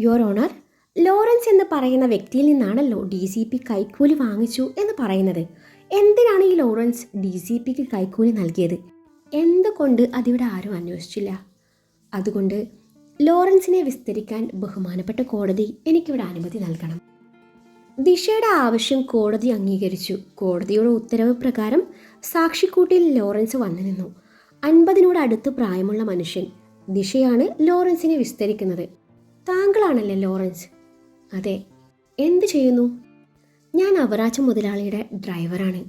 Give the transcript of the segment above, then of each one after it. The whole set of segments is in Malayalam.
യുവർ ഓണർ, ലോറൻസ് എന്ന് പറയുന്ന വ്യക്തിയിൽ നിന്നാണല്ലോ DCP കൈക്കൂലി വാങ്ങിച്ചു എന്ന് പറയുന്നത്. എന്തിനാണ് ഈ ലോറൻസ് DCPക്ക് കൈക്കൂലി നൽകിയത്? എന്തുകൊണ്ട് അതിവിടെ ആരും അന്വേഷിച്ചില്ല? അതുകൊണ്ട് ലോറൻസിനെ വിസ്തരിക്കാൻ ബഹുമാനപ്പെട്ട കോടതി എനിക്കിവിടെ അനുമതി നൽകണം. ദിശയുടെ ആവശ്യം കോടതി അംഗീകരിച്ചു. കോടതിയുടെ ഉത്തരവ് പ്രകാരം സാക്ഷിക്കൂട്ടിൽ ലോറൻസ് വന്നു നിന്നു. 50 അടുത്ത് പ്രായമുള്ള മനുഷ്യൻ. ദിശയാണ് ലോറൻസിനെ വിസ്തരിക്കുന്നത്. താങ്കളാണല്ലേ ലോറൻസ്? അതെ. എന്ത് ചെയ്യുന്നു? ഞാൻ അവറാച്ച മുതലാളിയുടെ ഡ്രൈവറാണ്.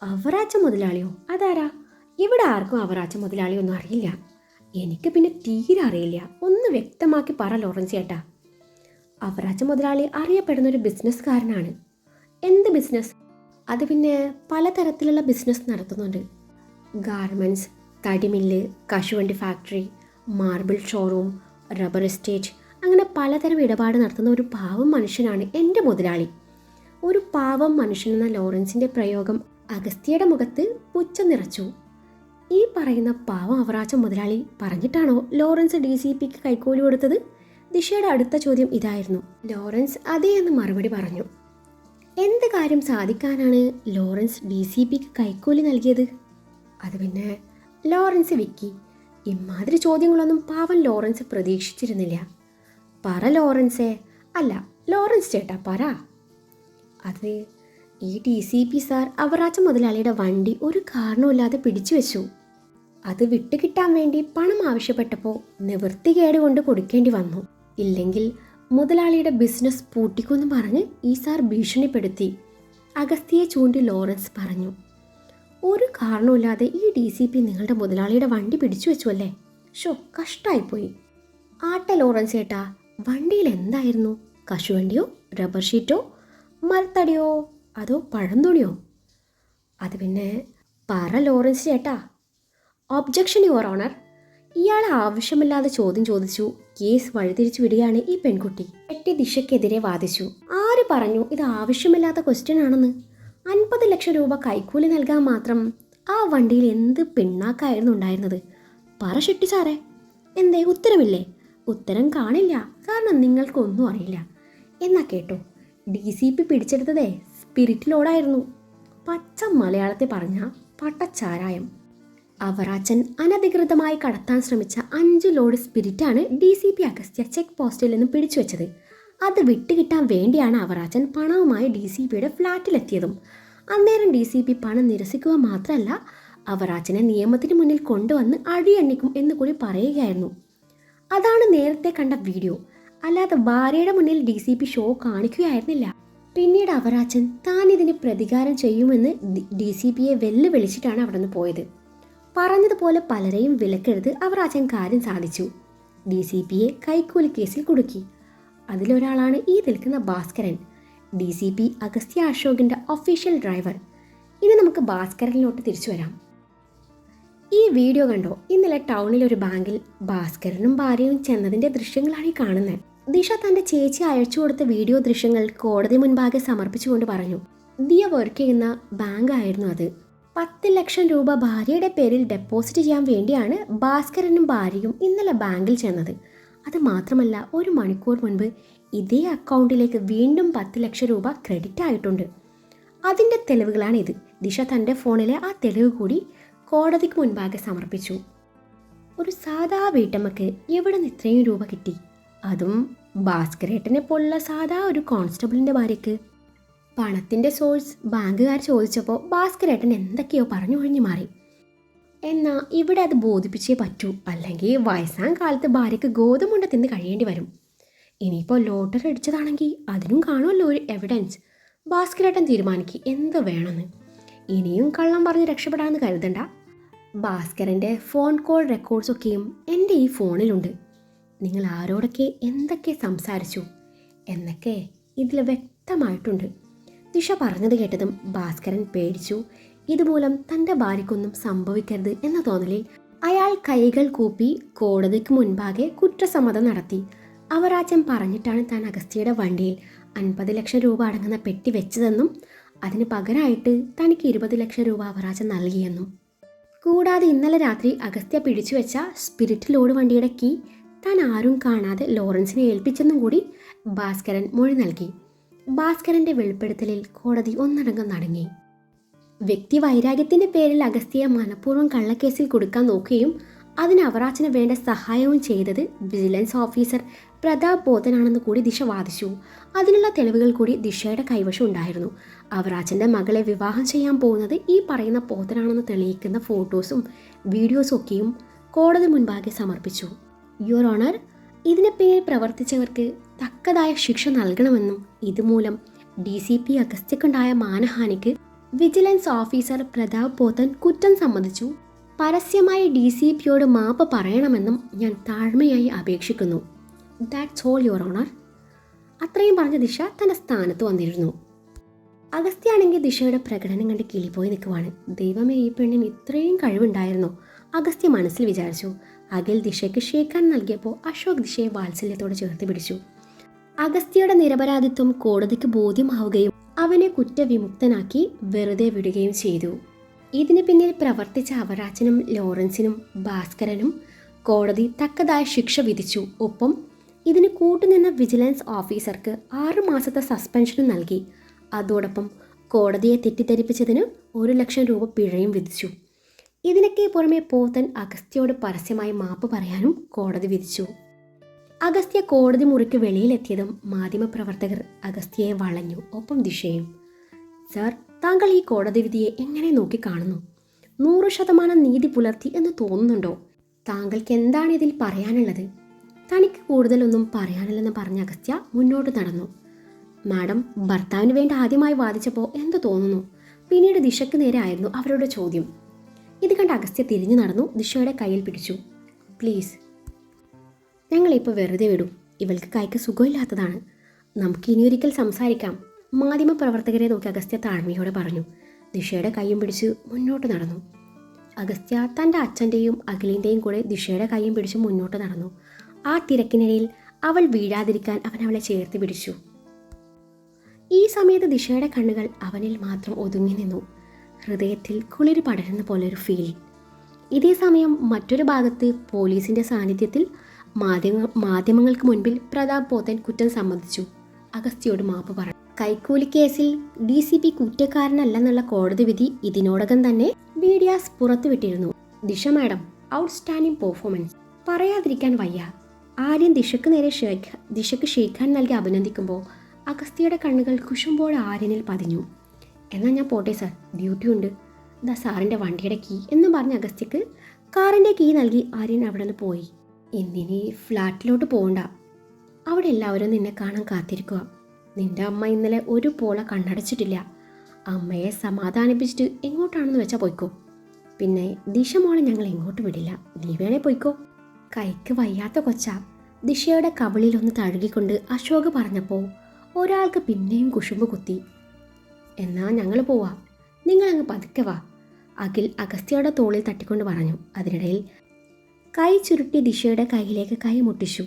അവറാച്ച മുതലാളിയോ? അതാരാ? ഇവിടെ ആർക്കും അവറാച്ച മുതലാളിയൊന്നും അറിയില്ല. എനിക്ക് പിന്നെ തീരെ അറിയില്ല. ഒന്ന് വ്യക്തമാക്കി പറ ലോറൻസ് ചേട്ടാ. അവറാച്ച മുതലാളി അറിയപ്പെടുന്നൊരു ബിസിനസ്സുകാരനാണ്. എന്ത് ബിസിനസ്? അത് പിന്നെ പലതരത്തിലുള്ള ബിസിനസ് നടത്തുന്നുണ്ട്. ഗാർമെൻറ്റ്സ്, തടിമില്ല്, കശുവണ്ടി factory, marble showroom, rubber estate, അങ്ങനെ പലതരം ഇടപാട് നടത്തുന്ന ഒരു പാവം മനുഷ്യനാണ് എൻ്റെ മുതലാളി. ഒരു പാവം മനുഷ്യനെന്ന ലോറൻസിൻ്റെ പ്രയോഗം അഗസ്ത്യയുടെ മുഖത്ത് പുച്ഛം നിറച്ചു. ഈ പറയുന്ന പാവം അവറാച്ച മുതലാളി പറഞ്ഞിട്ടാണോ ലോറൻസ് DCPക്ക് കൈക്കൂലി കൊടുത്തത്? ദിശയുടെ അടുത്ത ചോദ്യം ഇതായിരുന്നു. ലോറൻസ് അതേ എന്ന് മറുപടി പറഞ്ഞു. എന്ത് കാര്യം സാധിക്കാനാണ് ലോറൻസ് DCPക്ക് കൈക്കൂലി നൽകിയത്? അത് പിന്നെ ലോറൻസ് വിക്കി. ഇമാതിരി ചോദ്യങ്ങളൊന്നും പാവൻ ലോറൻസ് പ്രതീക്ഷിച്ചിരുന്നില്ല. പറ ലോറൻസേ. അല്ല ലോറൻസ് ചേട്ടാ പറ. അത് ഈ DCP സാർ അവറാച്ച മുതലാളിയുടെ വണ്ടി ഒരു കാരണവുമില്ലാതെ പിടിച്ചു വെച്ചു. അത് വിട്ടുകിട്ടാൻ വേണ്ടി പണം ആവശ്യപ്പെട്ടപ്പോൾ നിവൃത്തികേട് കൊണ്ട് കൊടുക്കേണ്ടി വന്നു. ഇല്ലെങ്കിൽ മുതലാളിയുടെ ബിസിനസ് പൂട്ടിക്കുമെന്ന് പറഞ്ഞ് ഈ സാർ ഭീഷണിപ്പെടുത്തി. അഗസ്ത്യയെ ചൂണ്ടി ലോറൻസ് പറഞ്ഞു. ഒരു കാരണവുമില്ലാതെ ഈ DCP നിങ്ങളുടെ മുതലാളിയുടെ വണ്ടി പിടിച്ചു വെച്ചു അല്ലേ? ഷോ, കഷ്ടായിപ്പോയി. ആട്ടെ ലോറൻസ് ചേട്ടാ, വണ്ടിയിൽ എന്തായിരുന്നു? കശുവണ്ടിയോ, റബ്ബർ ഷീറ്റോ, മരത്തടിയോ, അതോ പഴംതുണിയോ? അത് പിന്നെ പറ ലോറൻസ് ചേട്ടാ. Objection your honour. ഇയാൾ ആവശ്യമില്ലാതെ ചോദ്യം ചോദിച്ചു. കേസ് വഴിതിരിച്ചു വിടുകയാണ് ഈ പെൺകുട്ടി. പെട്ടി ദിശയ്ക്കെതിരെ വാദിച്ചു. ആര് പറഞ്ഞു ഇത് ആവശ്യമില്ലാത്ത ക്വസ്റ്റ്യൻ ആണെന്ന്? 50 ലക്ഷം രൂപ കൈക്കൂലി നൽകാൻ മാത്രം ആ വണ്ടിയിൽ എന്ത് പിണ്ണാക്കായിരുന്നു ഉണ്ടായിരുന്നത്? പറ ഷെട്ടി സാറേ. എന്തേ ഉത്തരമില്ലേ? ഉത്തരം കാണില്ല, കാരണം നിങ്ങൾക്കൊന്നും അറിയില്ല. എന്നാ കേട്ടോ, DCP പിടിച്ചെടുത്തതേ സ്പിരിറ്റ് ലോഡായിരുന്നു. പച്ച മലയാളത്തിൽ പറഞ്ഞ പട്ടച്ചാരായം. അവറാച്ചൻ അനധികൃതമായി കടത്താൻ ശ്രമിച്ച 5 ലോഡ് സ്പിരിറ്റാണ് DCP അഗസ്ത്യ ചെക്ക് പോസ്റ്റിൽ നിന്ന് പിടിച്ചു വെച്ചത്. അത് വിട്ടുകിട്ടാൻ വേണ്ടിയാണ് അവറാച്ചൻ പണവുമായി DCPയുടെ ഫ്ലാറ്റിലെത്തിയതും. അന്നേരം DCP പണം നിരസിക്കുക മാത്രമല്ല, അവറാച്ചനെ നിയമത്തിന് മുന്നിൽ കൊണ്ടുവന്ന് അഴിയണ്ണിക്കും എന്ന് കൂടി പറയുകയായിരുന്നു. അതാണ് നേരത്തെ കണ്ട വീഡിയോ. അല്ലാതെ ഭാര്യയുടെ മുന്നിൽ DCP ഷോ കാണിക്കുകയായിരുന്നില്ല. പിന്നീട് അവറാച്ചൻ താൻ ഇതിന് പ്രതികാരം ചെയ്യുമെന്ന് DCPയെ വെല്ലുവിളിച്ചിട്ടാണ് അവിടെ നിന്ന് പോയത്. പറഞ്ഞതുപോലെ പലരെയും വിലക്കെടുത്ത് അവറാച്ചൻ കാര്യം സാധിച്ചു. DCPയെ കൈക്കൂലി കേസിൽ കുടുക്കി. അതിലൊരാളാണ് ഈ നിൽക്കുന്ന ഭാസ്കരൻ, DCP അഗസ്ത്യ അശോകിൻ്റെ ഒഫീഷ്യൽ ഡ്രൈവർ. ഇനി നമുക്ക് ഭാസ്കരനിലോട്ട് തിരിച്ചു വരാം. ഈ വീഡിയോ കണ്ടോ? ഇന്നലെ ടൗണിൽ ഒരു ബാങ്കിൽ ഭാസ്കരനും ഭാര്യയും ചെന്നതിൻ്റെ ദൃശ്യങ്ങളാണ് ഈ കാണുന്നത്. ദിശ തൻ്റെ ചേച്ചി അയച്ചു കൊടുത്ത വീഡിയോ ദൃശ്യങ്ങൾ കോടതി മുൻപാകെ സമർപ്പിച്ചുകൊണ്ട് പറഞ്ഞു, ദിയ വർക്ക് ചെയ്യുന്ന ബാങ്ക് ആയിരുന്നു അത്. 10 ലക്ഷം രൂപ ഭാര്യയുടെ പേരിൽ ഡെപ്പോസിറ്റ് ചെയ്യാൻ വേണ്ടിയാണ് ഭാസ്കരനും ഭാര്യയും ഇന്നലെ ബാങ്കിൽ ചെന്നത്. അത് മാത്രമല്ല, 1 മണിക്കൂർ മുൻപ് ഇതേ അക്കൗണ്ടിലേക്ക് വീണ്ടും 10 ലക്ഷം രൂപ ക്രെഡിറ്റ് ആയിട്ടുണ്ട്. അതിൻ്റെ തെളിവുകളാണിത്. ദിശ തൻ്റെ ഫോണിലെ ആ തെളിവ് കൂടി കോടതിക്ക് മുൻപാകെ സമർപ്പിച്ചു. ഒരു സാധാ വീട്ടമ്മക്ക് എവിടെ നിന്ന് ഇത്രയും രൂപ കിട്ടി? അതും ഭാസ്കരേട്ടനെ പോലുള്ള സാധാ ഒരു കോൺസ്റ്റബിളിൻ്റെ ഭാര്യയ്ക്ക്. പണത്തിൻ്റെ സോഴ്സ് ബാങ്കുകാർ ചോദിച്ചപ്പോൾ ഭാസ്കരേട്ടൻ എന്തൊക്കെയോ പറഞ്ഞു ഒഴിഞ്ഞു മാറി. എന്നാൽ ഇവിടെ അത് ബോധിപ്പിച്ചേ പറ്റൂ, അല്ലെങ്കിൽ വയസ്സാം കാലത്ത് ഭാര്യയ്ക്ക് ഗോതമുണ്ട തിന്ന് കഴിയേണ്ടി വരും. ഇനിയിപ്പോൾ ലോട്ടറി അടിച്ചതാണെങ്കിൽ അതിനും കാണുമല്ലോ ഒരു എവിഡൻസ്. ഭാസ്കരേട്ടൻ തീരുമാനിക്കും എന്ത് വേണമെന്ന്. ഇനിയും കള്ളം പറഞ്ഞ് രക്ഷപ്പെടാമെന്ന് കരുതണ്ട. ഭാസ്കരൻ്റെ ഫോൺ കോൾ റെക്കോർഡ്സൊക്കെയും എൻ്റെ ഈ ഫോണിലുണ്ട്. നിങ്ങൾ ആരോടൊക്കെ എന്തൊക്കെ സംസാരിച്ചു എന്നൊക്കെ ഇതിൽ വ്യക്തമായിട്ടുണ്ട്. ദിശ പറഞ്ഞത് കേട്ടതും ഭാസ്കരൻ പേടിച്ചു. ഇതുമൂലം തൻ്റെ ഭാര്യയ്ക്കൊന്നും സംഭവിക്കരുത് എന്ന തോന്നലിൽ അയാൾ കൈകൾ കൂപ്പി കോടതിക്ക് മുൻപാകെ കുറ്റസമ്മതം നടത്തി. അവറാച്ചൻ പറഞ്ഞിട്ടാണ് താൻ അഗസ്ത്യയുടെ വണ്ടിയിൽ 50 ലക്ഷം രൂപ അടങ്ങുന്ന പെട്ടി വെച്ചതെന്നും അതിന് പകരമായിട്ട് തനിക്ക് 20 ലക്ഷം രൂപ അവറാച്ചൻ നൽകിയെന്നും. കൂടാതെ ഇന്നലെ രാത്രി അഗസ്ത്യ പിടിച്ചു വെച്ച സ്പിരിറ്റ് ലോഡ് വണ്ടിയുടെ കീ താൻ ആരും കാണാതെ ലോറൻസിനെ ഏൽപ്പിച്ചെന്നും കൂടി ഭാസ്കരൻ മൊഴി നൽകി. ഭാസ്കരന്റെ വെളിപ്പെടുത്തലിൽ കോടതി ഒന്നടങ്കം നടങ്ങി. വ്യക്തി വൈരാഗ്യത്തിന്റെ പേരിൽ അഗസ്ത്യയെ മനഃപൂർവ്വം കള്ളക്കേസിൽ കൊടുക്കാൻ നോക്കുകയും അതിന് അവറാച്ചന് വേണ്ട സഹായവും ചെയ്തത് വിജിലൻസ് ഓഫീസർ പ്രതാപ് പോത്തനാണെന്ന് കൂടി ദിശ വാദിച്ചു. അതിനുള്ള തെളിവുകൾ കൂടി ദിശയുടെ കൈവശം ഉണ്ടായിരുന്നു. അവറാച്ചൻ്റെ മകളെ വിവാഹം ചെയ്യാൻ പോകുന്നത് ഈ പറയുന്ന പോത്തനാണെന്ന് തെളിയിക്കുന്ന ഫോട്ടോസും വീഡിയോസും ഒക്കെയും കോടതി മുൻപാകെ സമർപ്പിച്ചു. യുവർ ഓണർ, ഇതിന് പിന്നിൽ പ്രവർത്തിച്ചവർക്ക് തക്കതായ ശിക്ഷ നൽകണമെന്നും ഇതുമൂലം DCP അഗസ്ത്യക്കുണ്ടായ മാനഹാനിക്ക് വിജിലൻസ് ഓഫീസർ പ്രതാപ് പോത്തൻ കുറ്റം സമ്മതിച്ചു. പരസ്യമായി DCPയോട് മാപ്പ് പറയണമെന്നും ഞാൻ താഴ്മയായി അപേക്ഷിക്കുന്നു. That's all your honour. അത്രയും പറഞ്ഞ ദിശ തൻ്റെ സ്ഥാനത്ത് വന്നിരുന്നു. അഗസ്ത്യാണെങ്കിൽ ദിശയുടെ പ്രകടനം കണ്ട് കിളിപ്പോയി നിൽക്കുവാണ്. ദൈവമേ, ഈ പെണ്ണിന് ഇത്രയും കഴിവുണ്ടായിരുന്നോ? അഗസ്ത്യ മനസ്സിൽ വിചാരിച്ചു. അഖിൽ ദിശയ്ക്ക് ഷേക്കാൻ നൽകിയപ്പോൾ അശോക് ദിശയെ വാത്സല്യത്തോടെ ചേർത്ത് പിടിച്ചു. അഗസ്ത്യയുടെ നിരപരാധിത്വം കോടതിക്ക് ബോധ്യമാവുകയും അവനെ കുറ്റവിമുക്തനാക്കി വെറുതെ വിടുകയും ചെയ്തു. ഇതിന് പിന്നിൽ പ്രവർത്തിച്ച അവറാച്ചനും ലോറൻസിനും ഭാസ്കരനും കോടതി തക്കതായ ശിക്ഷ വിധിച്ചു. ഒപ്പം ഇതിന് കൂട്ടുനിന്ന വിജിലൻസ് ഓഫീസർക്ക് 6 മാസത്തെ സസ്പെൻഷനും നൽകി. അതോടൊപ്പം കോടതിയെ തെറ്റിദ്ധരിപ്പിച്ചതിന് 1 ലക്ഷം രൂപ പിഴയും വിധിച്ചു. ഇതിനൊക്കെ പുറമെ പോത്തൻ അഗസ്ത്യയോട് പരസ്യമായി മാപ്പ് പറയാനും കോടതി വിധിച്ചു. അഗസ്ത്യ കോടതി മുറിക്ക് വെളിയിലെത്തിയതും മാധ്യമപ്രവർത്തകർ അഗസ്ത്യയെ വളഞ്ഞു. ഒപ്പം ദിശയും. സർ, താങ്കൾ ഈ കോടതി വിധിയെ എങ്ങനെ നോക്കിക്കാണുന്നു? 100% നീതി പുലർത്തി എന്ന് തോന്നുന്നുണ്ടോ? താങ്കൾക്ക് എന്താണ് ഇതിൽ പറയാനുള്ളത്? തനിക്ക് കൂടുതലൊന്നും പറയാനില്ലെന്ന് പറഞ്ഞ അഗസ്ത്യ മുന്നോട്ട് നടന്നു. മാഡം, ഭർത്താവിന് വേണ്ടി ആദ്യമായി വാദിച്ചപ്പോൾ എന്ത് തോന്നുന്നു? പിന്നീട് ദിശയ്ക്ക് നേരെ ആയിരുന്നു അവരുടെ ചോദ്യം. ഇത് കണ്ട് അഗസ്ത്യ തിരിഞ്ഞു നടന്നു ദിശയുടെ കയ്യിൽ പിടിച്ചു. പ്ലീസ്, ഞങ്ങളിപ്പോൾ വെറുതെ വിടും. ഇവൾക്ക് കൈക്ക് സുഖമില്ലാത്തതാണ്. നമുക്ക് ഇനിയൊരിക്കൽ സംസാരിക്കാം. മാധ്യമപ്രവർത്തകരെ നോക്കി അഗസ്ത്യ താഴ്മയോടെ പറഞ്ഞു. ദിശയുടെ കൈയും പിടിച്ച് മുന്നോട്ട് നടന്നു. അഗസ്ത്യ തൻ്റെ അച്ഛൻ്റെയും അഖിലിൻ്റെയും കൂടെ ദിശയുടെ കൈയും പിടിച്ച് മുന്നോട്ട് നടന്നു. ആ തിരക്കിനിടയിൽ അവൾ വീഴാതിരിക്കാൻ അവൻ അവളെ ചേർത്ത് പിടിച്ചു. ഈ സമയത്ത് ദിശയുടെ കണ്ണുകൾ അവനിൽ മാത്രം ഒതുങ്ങി നിന്നു. ഹൃദയത്തിൽ കുളിര് പടരുന്ന പോലൊരു ഫീൽ. ഇതേ സമയം മറ്റൊരു ഭാഗത്ത് പോലീസിൻ്റെ സാന്നിധ്യത്തിൽ മാധ്യമങ്ങൾക്ക് മുൻപിൽ പ്രതാപ് പോത്തൻ കുറ്റം സമ്മതിച്ചു. അഗസ്ത്യയോട് മാപ്പ് പറഞ്ഞു. കൈക്കൂലി കേസിൽ DCP കുറ്റക്കാരനല്ലെന്നുള്ള കോടതി വിധി ഇതിനോടകം തന്നെ മീഡിയാസ് പുറത്തുവിട്ടിരുന്നു. ദിശ മാഡം, ഔട്ട്സ്റ്റാൻഡിംഗ് പെർഫോമൻസ്. പറയാതിരിക്കാൻ വയ്യ. ആര്യൻ ദിശയ്ക്ക് ഷേക്കാൻ നൽകി അഭിനന്ദിക്കുമ്പോൾ അഗസ്ത്യയുടെ കണ്ണുകൾ കുശുമ്പോടെ ആര്യനിൽ പതിഞ്ഞു. എന്നാൽ ഞാൻ പോട്ടെ സർ, ഡ്യൂട്ടി ഉണ്ട്. ദാ സാറിൻ്റെ വണ്ടിയുടെ കീ എന്ന് പറഞ്ഞ അഗസ്ത്യക്ക് കാറിൻ്റെ കീ നൽകി ആര്യൻ അവിടെ നിന്ന് പോയി. ഇന്നിനി ഫ്ലാറ്റിലോട്ട് പോകണ്ട. അവിടെ എല്ലാവരും നിന്നെ കാണാൻ കാത്തിരിക്കുക. നിന്റെ അമ്മ ഇന്നലെ ഒരു പോള കണ്ണടച്ചിട്ടില്ല. അമ്മയെ സമാധാനിപ്പിച്ചിട്ട് എങ്ങോട്ടാണെന്ന് വെച്ചാൽ പോയിക്കോ. പിന്നെ ദിശ മോളെ ഞങ്ങൾ എങ്ങോട്ടും വിടില്ല. നീ വേണേ പോയിക്കോ. കൈക്ക് വയ്യാത്ത കൊച്ചാ. ദിശയുടെ കവിളിലൊന്ന് തഴുകിക്കൊണ്ട് അശോക് പറഞ്ഞപ്പോൾ ഒരാൾക്ക് പിന്നെയും കുശുമ്പ് കുത്തി. എന്നാ ഞങ്ങൾ പോവാ, നിങ്ങളങ്ങ് പതുക്കെ വാ, അഖിൽ അഗസ്ത്യയുടെ തോളിൽ തട്ടിക്കൊണ്ട് പറഞ്ഞു. അതിനിടയിൽ കൈ ചുരുട്ടി ദിശയുടെ കയ്യിലേക്ക് കൈ മുട്ടിച്ചു.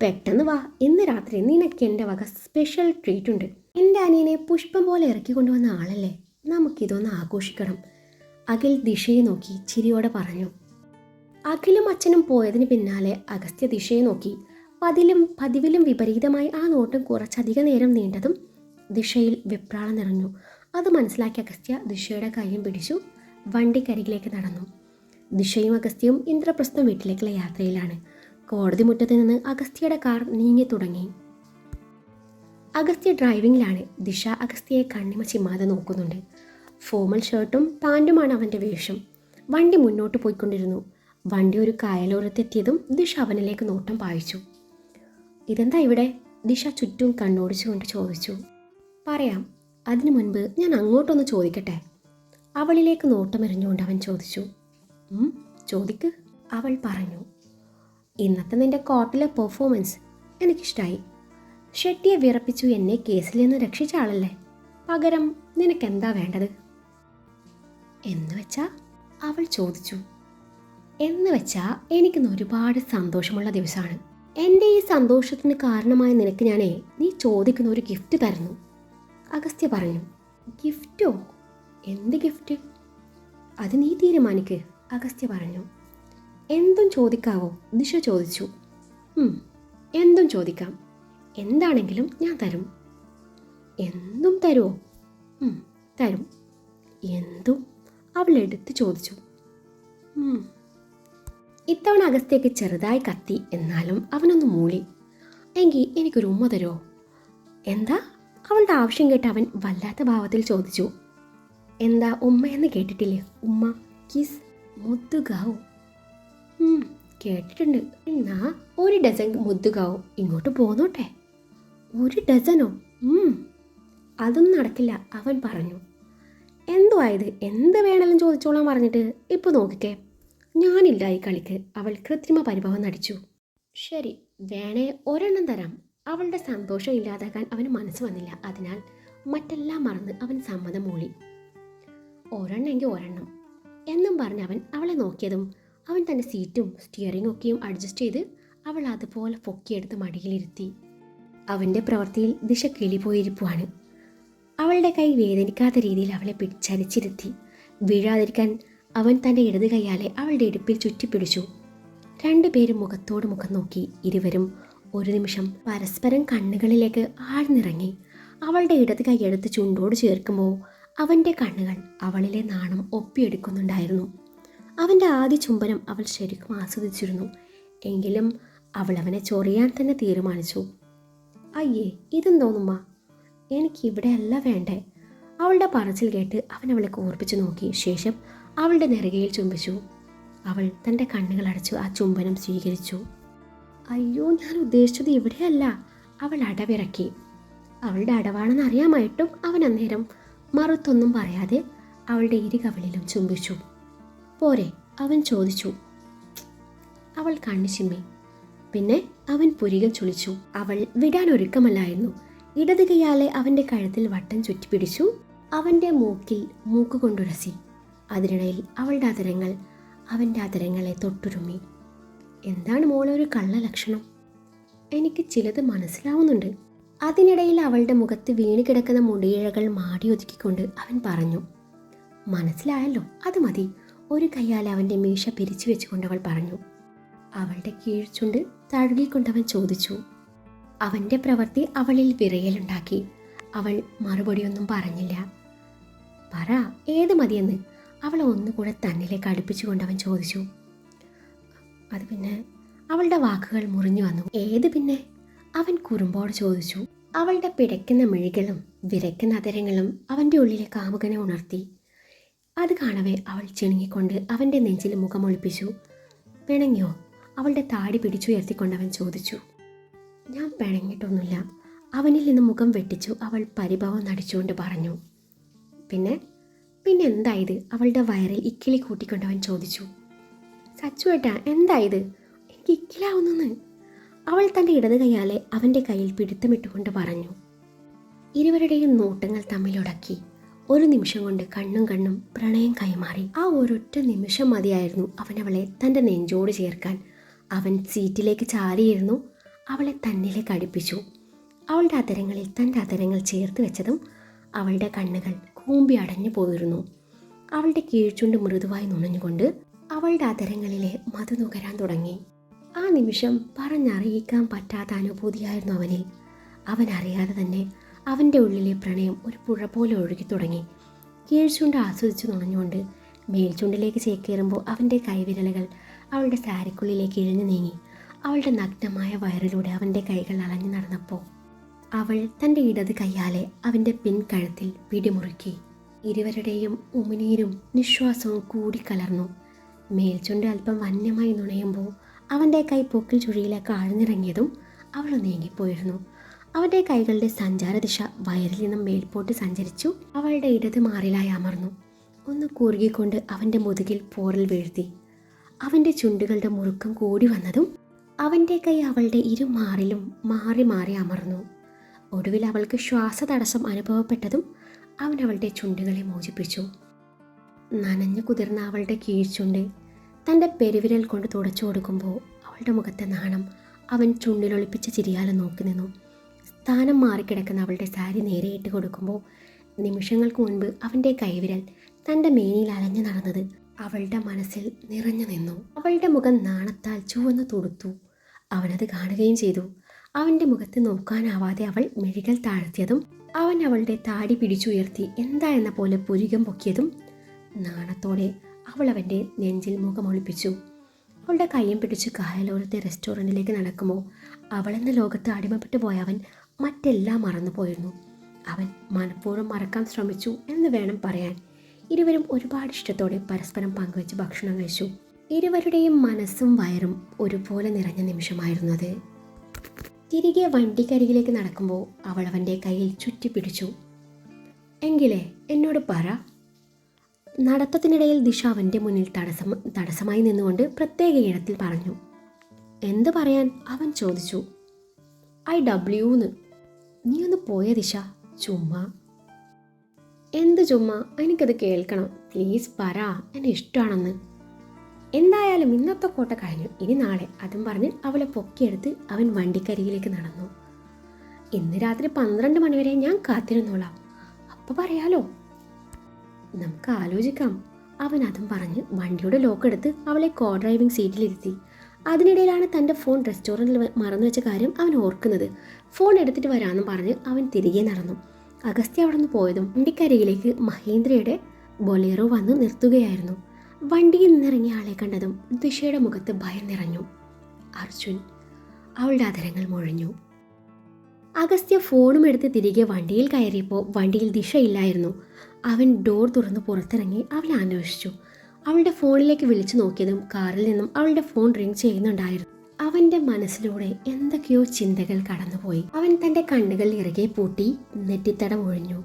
പെട്ടെന്ന് വാ, ഇന്ന് രാത്രി നിനക്ക് എൻ്റെ വക സ്പെഷ്യൽ ട്രീറ്റ് ഉണ്ട്. എൻ്റെ അനിയനെ പുഷ്പം പോലെ ഇറക്കിക്കൊണ്ടുവന്ന ആളല്ലേ, നമുക്കിതൊന്ന് ആഘോഷിക്കണം. അഖിൽ ദിശയെ നോക്കി ചിരിയോടെ പറഞ്ഞു. അഖിലും അച്ഛനും പോയതിന് പിന്നാലെ അഗസ്ത്യ ദിശയെ നോക്കി. പതിവിലും വിപരീതമായി ആ നോട്ടം കുറച്ചധിക നേരം നീണ്ടതും ദിശയിൽ വെപ്രാളം നിറഞ്ഞു. അത് മനസ്സിലാക്കി അഗസ്ത്യ ദിശയുടെ കൈയും പിടിച്ചു വണ്ടിക്കരികിലേക്ക് നടന്നു. ദിശയും അഗസ്ത്യയും ഇന്ദ്രപ്രസ്ഥം വീട്ടിലേക്കുള്ള യാത്രയിലാണ്. കോടതി മുറ്റത്ത് നിന്ന് അഗസ്ത്യയുടെ കാർ നീങ്ങി തുടങ്ങി. അഗസ്ത്യ ഡ്രൈവിംഗിലാണ്. ദിശ അഗസ്ത്യയെ കണ്ണിമ ചിമ്മാതെ നോക്കുന്നുണ്ട്. ഫോമൽ ഷർട്ടും പാൻറ്റുമാണ് അവൻ്റെ വേഷം. വണ്ടി മുന്നോട്ട് പോയിക്കൊണ്ടിരുന്നു. വണ്ടി ഒരു കായലോരത്തെത്തിയതും ദിശ അവനിലേക്ക് നോട്ടം പായിച്ചു. ഇതെന്താ ഇവിടെ? ദിശ ചുറ്റും കണ്ണോടിച്ചുകൊണ്ട് ചോദിച്ചു. പറയാം, അതിനു മുൻപ് ഞാൻ അങ്ങോട്ടൊന്ന് ചോദിക്കട്ടെ? അവളിലേക്ക് നോട്ടമെറിഞ്ഞുകൊണ്ട് അവൻ ചോദിച്ചു. ചോദിക്ക്, അവൾ പറഞ്ഞു. ഇന്നത്തെ നിന്റെ കോർട്ടിലെ പെർഫോമൻസ് എനിക്കിഷ്ടമായി. ഷെട്ടിയെ വിറപ്പിച്ചു എന്നെ കേസിൽ നിന്ന് രക്ഷിച്ച ആളല്ലേ. പകരം നിനക്കെന്താ വേണ്ടത്? എന്ന് വെച്ചാ അവൾ ചോദിച്ചു. എന്ന് വെച്ചാ എനിക്കിന്ന് ഒരുപാട് സന്തോഷമുള്ള ദിവസമാണ്. എൻ്റെ ഈ സന്തോഷത്തിന് കാരണമായ നിനക്ക് നീ ചോദിക്കുന്ന ഒരു ഗിഫ്റ്റ് തരുന്നു. അഗസ്ത്യ പറഞ്ഞു. ഗിഫ്റ്റോ? എന്ത് ഗിഫ്റ്റ്? അത് നീ തീരുമാനിക്ക്, അഗസ്ത്യ പറഞ്ഞു. എന്തും ചോദിക്കാവോ? ദിശ ചോദിച്ചു. "ഉം, എന്തും ചോദിക്കാം. എന്താണെങ്കിലും ഞാൻ തരും." "എന്തും തരുമോ?" "ഉം, തരും." "എന്തും?" അവൾ എടുത്തു ചോദിച്ചു. "ഉം." ഇത്തവണ അഗസ്ത്യക്ക് ചെറുതായി കത്തി, എന്നാലും അവനൊന്ന് മൂളി. "എങ്കിൽ എനിക്കൊരു ഉമ്മ തരുമോ?" "എന്താ?" അവളുടെ ആവശ്യം കേട്ട് അവൻ വല്ലാത്ത ഭാവത്തിൽ ചോദിച്ചു. "എന്താ ഉമ്മയെന്ന് കേട്ടിട്ടില്ലേ? ഉമ്മ, കിസ്, മുത്തുകാവു." "കേട്ടിട്ടുണ്ട്." "എന്നാ 1 ഡസൻ മുത്തുകാവു ഇങ്ങോട്ട് പോന്നോട്ടെ." "1 ഡസനോ?" "അതൊന്നും നടക്കില്ല," അവൻ പറഞ്ഞു. "എന്തുവായത്? എന്ത് വേണമെങ്കിലും ചോദിച്ചോളാൻ പറഞ്ഞിട്ട് ഇപ്പോൾ നോക്കിക്കേ, ഞാനില്ല ഈ കളിക്ക്." അവൾ കൃത്രിമ പരിഭവം നടിച്ചു. "ശരി, വേണേ ഒരെണ്ണം തരാം." അവളുടെ സന്തോഷം ഇല്ലാതാക്കാൻ അവന് മനസ്സ് വന്നില്ല. അതിനാൽ മറ്റെല്ലാം മറന്ന് അവൻ സമ്മതം മൂളി. "ഒരെണ്ണമെങ്കിൽ ഒരെണ്ണം" എന്നും പറഞ്ഞ് അവൻ അവളെ നോക്കിയതും അവൻ തൻ്റെ സീറ്റും സ്റ്റിയറിംഗ് ഒക്കെയും അഡ്ജസ്റ്റ് ചെയ്ത് അവൾ അതുപോലെ പൊക്കിയെടുത്ത് മടിയിലിരുത്തി. അവൻ്റെ പ്രവൃത്തിയിൽ ദിശ കിളിപോയിരിക്കുവാണ്. അവളുടെ കൈ വേദനിക്കാത്ത രീതിയിൽ അവളെ പിടിച്ചരിച്ചിരുത്തി. വീഴാതിരിക്കാൻ അവൻ തൻ്റെ ഇടത് കൈയാലെ അവളുടെ ഇടുപ്പിൽ ചുറ്റിപ്പിടിച്ചു. രണ്ടുപേരും മുഖത്തോട് മുഖം നോക്കി. ഇരുവരും ഒരു നിമിഷം പരസ്പരം കണ്ണുകളിലേക്ക് ആഴ്ന്നിറങ്ങി. അവളുടെ ഇടത് കൈ എടുത്ത് ചുണ്ടോട് ചേർക്കുമ്പോൾ അവൻ്റെ കണ്ണുകൾ അവളിലെ നാണം ഒപ്പിയെടുക്കുന്നുണ്ടായിരുന്നു. അവൻ്റെ ആദ്യ ചുംബനം അവൾ ശരിക്കും ആസ്വദിച്ചിരുന്നു. എങ്കിലും അവൾ അവനെ ചൊറിയാൻ തന്നെ തീരുമാനിച്ചു. "അയ്യേ, ഇതെന്തോന്നുമ്മ? എനിക്ക് ഇവിടെയല്ല വേണ്ടേ." അവളുടെ പറച്ചിൽ കേട്ട് അവൻ അവളെ കൂർപ്പിച്ചു നോക്കി. ശേഷം അവളുടെ നെറുകയിൽ ചുംബിച്ചു. അവൾ തൻ്റെ കണ്ണുകൾ അടച്ചു ആ ചുംബനം സ്വീകരിച്ചു. "അയ്യോ, ഞാൻ ഉദ്ദേശിച്ചത് ഇവിടെയല്ല." അവൾ അടവിറക്കി. അവളുടെ അടവാണെന്ന് അറിയാമായിട്ടും അവൻ അന്നേരം മറുത്തൊന്നും പറയാതെ അവളുടെ ഇരുകവളിലും ചുംബിച്ചു. "പോരെ?" അവൻ ചോദിച്ചു. അവൾ കണ്ണു ചിമ്മി. പിന്നെ അവൻ പുരികം ചുളിച്ചു. അവൾ വിടാൻ ഒരുക്കമല്ലായിരുന്നു. ഇടത് കൈയാലെ അവൻ്റെ കഴുത്തിൽ വട്ടം ചുറ്റിപ്പിടിച്ചു. അവൻ്റെ മൂക്കിൽ മൂക്കുകൊണ്ടുരസി. അതിനിടയിൽ അവളുടെ അതരങ്ങൾ അവൻ്റെ അതരങ്ങളെ തൊട്ടുരുമ്മി. "എന്താണ് മോളെ ഒരു കള്ള ലക്ഷണം?" "എനിക്ക് ചിലത് മനസ്സിലാവുന്നുണ്ട്." അതിനിടയിൽ അവളുടെ മുഖത്ത് വീണ് കിടക്കുന്ന മുടിയിഴകൾ മാടിയൊതുക്കിക്കൊണ്ട് അവൻ പറഞ്ഞു. "മനസ്സിലായല്ലോ, അത് മതി." ഒരു കൈയാലെ അവൻ്റെ മീശ പിരിച്ചു വെച്ചുകൊണ്ട് അവൾ പറഞ്ഞു. അവളുടെ കീഴ്ചുണ്ട് തഴുകിക്കൊണ്ടവൻ ചോദിച്ചു. അവൻ്റെ പ്രവൃത്തി അവളിൽ വിറയലുണ്ടാക്കി. അവൾ മറുപടിയൊന്നും പറഞ്ഞില്ല. "പറ, ഏത് മതിയെന്ന്?" അവളെ ഒന്നുകൂടെ തന്നിലേക്ക് അടുപ്പിച്ചുകൊണ്ടവൻ ചോദിച്ചു. "അത് പിന്നെ..." അവളുടെ വാക്കുകൾ മുറിഞ്ഞു വന്നു. "ഏത് പിന്നെ?" അവൻ കുറുമ്പോട് ചോദിച്ചു. അവളുടെ പിടയ്ക്കുന്ന മിഴികളും വിരയ്ക്കുന്ന അതരങ്ങളും അവൻ്റെ ഉള്ളിലെ കാമുകനെ ഉണർത്തി. അത് കാണവേ അവൾ ചിണുങ്ങിക്കൊണ്ട് അവൻ്റെ നെഞ്ചിൽ മുഖമൊളിപ്പിച്ചു. "പിണങ്ങിയോ?" അവളുടെ താടി പിടിച്ചുയർത്തിക്കൊണ്ടവൻ ചോദിച്ചു. "ഞാൻ പിണങ്ങിയിട്ടൊന്നുമില്ല." അവനിൽ നിന്ന് മുഖം വെട്ടിച്ചു അവൾ പരിഭവം നടിച്ചുകൊണ്ട് പറഞ്ഞു. പിന്നെ എന്തായത്?" അവളുടെ വയറിൽ ഇക്കിളി കൂട്ടിക്കൊണ്ടവൻ ചോദിച്ചു. "സച്ചുവേട്ടാ, എന്തായത്? എനിക്ക് ഇക്കിലാവുന്നെന്ന്." അവൾ തൻ്റെ ഇടത് കൈയാലെ അവൻ്റെ കയ്യിൽ പിടുത്തമിട്ടുകൊണ്ട് പറഞ്ഞു. ഇരുവരുടെയും നോട്ടങ്ങൾ തമ്മിലുടക്കി. ഒരു നിമിഷം കൊണ്ട് കണ്ണും പ്രണയം കൈമാറി. ആ ഒരൊറ്റ നിമിഷം മതിയായിരുന്നു അവനവളെ തൻ്റെ നെഞ്ചോട് ചേർക്കാൻ. അവൻ സീറ്റിലേക്ക് ചാരിയിരുന്നു അവളെ തന്നിലേക്ക് അടുപ്പിച്ചു. അവളുടെ അതരങ്ങളിൽ തൻ്റെ അതരങ്ങൾ ചേർത്ത് വെച്ചതും അവളുടെ കണ്ണുകൾ കൂമ്പി അടഞ്ഞു പോയിരുന്നു. അവളുടെ കീഴ്ചുണ്ട് മൃദുവായി നുണഞ്ഞുകൊണ്ട് അവളുടെ അതരങ്ങളിലെ മധു നുകരാൻ തുടങ്ങി. ആ നിമിഷം പറഞ്ഞറിയിക്കാൻ പറ്റാത്ത അനുഭൂതിയായിരുന്നു അവനിൽ. അവൻ അറിയാതെ തന്നെ അവൻ്റെ ഉള്ളിലെ പ്രണയം ഒരു പുഴ പോലെ ഒഴുകി തുടങ്ങി. കീഴ്ചുണ്ട് ആസ്വദിച്ചു നുണഞ്ഞുകൊണ്ട് മേൽചുണ്ടിലേക്ക് ചേക്കേറുമ്പോൾ അവൻ്റെ കൈവിരലുകൾ അവളുടെ സാരിക്കുള്ളിലേക്ക് ഇഴഞ്ഞു നീങ്ങി. അവളുടെ നഗ്നമായ വയറിലൂടെ അവൻ്റെ കൈകൾ അലഞ്ഞു നടന്നപ്പോൾ അവൾ തൻ്റെ ഇടത് കൈയാലെ അവൻ്റെ പിൻകഴുത്തിൽ പിടിമുറുക്കി. ഇരുവരുടെയും ഉമിനീരും നിശ്വാസവും കൂടിക്കലർന്നു. മേൽചുണ്ട് അല്പം വന്യമായി നുണയുമ്പോൾ അവൻ്റെ കൈ പൊക്കിൽ ചുഴിയിലേക്ക് ആഴ്ന്നിറങ്ങിയതും അവൾ നീങ്ങിപ്പോയിരുന്നു. അവൻ്റെ കൈകളുടെ സഞ്ചാരദിശ വയറിൽ നിന്നും മേൽപോട്ട് സഞ്ചരിച്ചു അവളുടെ ഇടത് മാറിലായി അമർന്നു. ഒന്ന് കുറുകിക്കൊണ്ട് അവൻ്റെ മുതുകിൽ പോറൽ വീഴ്ത്തി. അവൻ്റെ ചുണ്ടുകളുടെ മുറുക്കം കൂടി വന്നതും അവൻ്റെ കൈ അവളുടെ ഇരുമാറിലും മാറി മാറി അമർന്നു. ഒടുവിൽ അവൾക്ക് ശ്വാസതടസ്സം അനുഭവപ്പെട്ടതും അവൻ അവളുടെ ചുണ്ടുകളെ മോചിപ്പിച്ചു. നനഞ്ഞു കുതിർന്ന അവളുടെ കീഴ്ചുണ്ട് തൻ്റെ പെരുവിരൽ കൊണ്ട് തുടച്ചു കൊടുക്കുമ്പോൾ അവളുടെ മുഖത്തെ നാണം അവൻ ചുണ്ടിലൊളിപ്പിച്ച ചിരിയാലെ നോക്കി നിന്നു. സ്ഥാനം മാറിക്കിടക്കുന്ന അവളുടെ സാരി നേരെയിട്ട് കൊടുക്കുമ്പോൾ നിമിഷങ്ങൾക്ക് മുൻപ് അവൻ്റെ കൈവിരൽ തൻ്റെ മേനിയിൽ അലഞ്ഞു നടന്നത് അവളുടെ മനസ്സിൽ നിറഞ്ഞു നിന്നു. അവളുടെ മുഖം നാണത്താൽ ചുവന്നു തുടുത്തു. അവനത് കാണുകയും ചെയ്തു. അവൻ്റെ മുഖത്ത് നോക്കാനാവാതെ അവൾ മിഴികൾ താഴ്ത്തിയതും അവൻ അവളുടെ താടി പിടിച്ചുയർത്തി എന്താ എന്ന പോലെ പുരികം പൊക്കിയതും നാണത്തോടെ അവൾ അവൻ്റെ നെഞ്ചിൽ മുഖമൊളിപ്പിച്ചു. അവളുടെ കയ്യും പിടിച്ച് കായലോരത്തെ റെസ്റ്റോറൻറ്റിലേക്ക് നടക്കുമ്പോൾ അവളെന്ന ലോകത്ത് അടിമപ്പെട്ടു പോയ അവൻ മറ്റെല്ലാം മറന്നുപോയിരുന്നു. അവൻ മനഃപൂർവ്വം മറക്കാൻ ശ്രമിച്ചു എന്ന് വേണം പറയാൻ. ഇരുവരും ഒരുപാട് ഇഷ്ടത്തോടെ പരസ്പരം പങ്കുവെച്ച് ഭക്ഷണം കഴിച്ചു. ഇരുവരുടെയും മനസ്സും വയറും ഒരുപോലെ നിറഞ്ഞ നിമിഷമായിരുന്നു അത്. തിരികെ വണ്ടിക്കരികിലേക്ക് നടക്കുമ്പോൾ അവൾ അവൻ്റെ കയ്യിൽ ചുറ്റിപ്പിടിച്ചു. എങ്കിലേ എന്നോട് പറ. നടത്തത്തിനിടയിൽ ദിശ അവൻ്റെ മുന്നിൽ തടസ്സമായി നിന്നുകൊണ്ട് പ്രത്യേക ഇടത്തിൽ പറഞ്ഞു. എന്ത് പറയാൻ അവൻ ചോദിച്ചു. IWന്ന്. നീ ഒന്ന് പോയ ദിശ. ചുമ്മാ. എന്ത് ചുമ്മാ? എനിക്കത് കേൾക്കണം. പ്ലീസ് പറ, എന്നെ ഇഷ്ടമാണെന്ന്. എന്തായാലും ഇന്നത്തെ കോട്ട കഴിഞ്ഞു, ഇനി നാളെ. അതും പറഞ്ഞ് അവളെ പൊക്കിയെടുത്ത് അവൻ വണ്ടിക്കരികിലേക്ക് നടന്നു. ഇന്ന് രാത്രി 12 മണിവരെ ഞാൻ കാത്തിരുന്നോളാം. അപ്പോൾ പറയാലോ. നമുക്ക് ആലോചിക്കാം. അവൻ അതും പറഞ്ഞ് വണ്ടിയുടെ ലോക്കെടുത്ത് അവളെ കോ ഡ്രൈവിംഗ് സീറ്റിലിരുത്തി. അതിനിടയിലാണ് തൻ്റെ ഫോൺ റെസ്റ്റോറൻറ്റിൽ മറന്നു വെച്ച കാര്യം അവൻ ഓർക്കുന്നത്. ഫോൺ എടുത്തിട്ട് വരാമെന്നും പറഞ്ഞ് അവൻ തിരികെ നടന്നു. അഗസ്ത്യ അവിടെ നിന്ന് പോയതും വണ്ടിക്കരികിലേക്ക് മഹേന്ദ്രയുടെ ബൊലേറോ വന്ന് നിർത്തുകയായിരുന്നു. വണ്ടിയിൽ നിന്നിറങ്ങിയ ആളെ കണ്ടതും ദിശയുടെ മുഖത്ത് ഭയം നിറഞ്ഞു. അർജുൻ. അവളുടെ അധരങ്ങൾ മുഴഞ്ഞു. അഗസ്ത്യ ഫോണും എടുത്ത് തിരികെ വണ്ടിയിൽ കയറിയപ്പോൾ വണ്ടിയിൽ ദിശയില്ലായിരുന്നു. അവൻ ഡോർ തുറന്ന് പുറത്തിറങ്ങി അവളെ അന്വേഷിച്ചു. അവളുടെ ഫോണിലേക്ക് വിളിച്ചു നോക്കിയതും കാറിൽ നിന്നും അവളുടെ ഫോൺ റിങ് ചെയ്യുന്നുണ്ടായിരുന്നു. അവൻ്റെ മനസ്സിലൂടെ എന്തൊക്കെയോ ചിന്തകൾ കടന്നുപോയി. അവൻ തൻ്റെ കണ്ണുകൾ ഇറുകെ പൂട്ടി നെറ്റിത്തടം ഒഴിഞ്ഞു.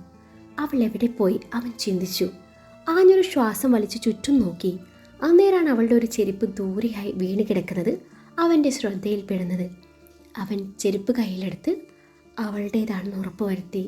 അവൾ എവിടെ പോയി അവൻ ചിന്തിച്ചു. ആഞ്ഞൊരു ശ്വാസം വലിച്ചു ചുറ്റും നോക്കി. അന്നേരാണ് അവളുടെ ഒരു ചെരുപ്പ് ദൂരെയായി വീണ് കിടക്കുന്നത് അവൻ്റെ ശ്രദ്ധയിൽപ്പെടുന്നത്. അവൻ ചെരുപ്പ് കയ്യിലെടുത്ത് അവളുടേതാണെന്ന് ഉറപ്പുവരുത്തി.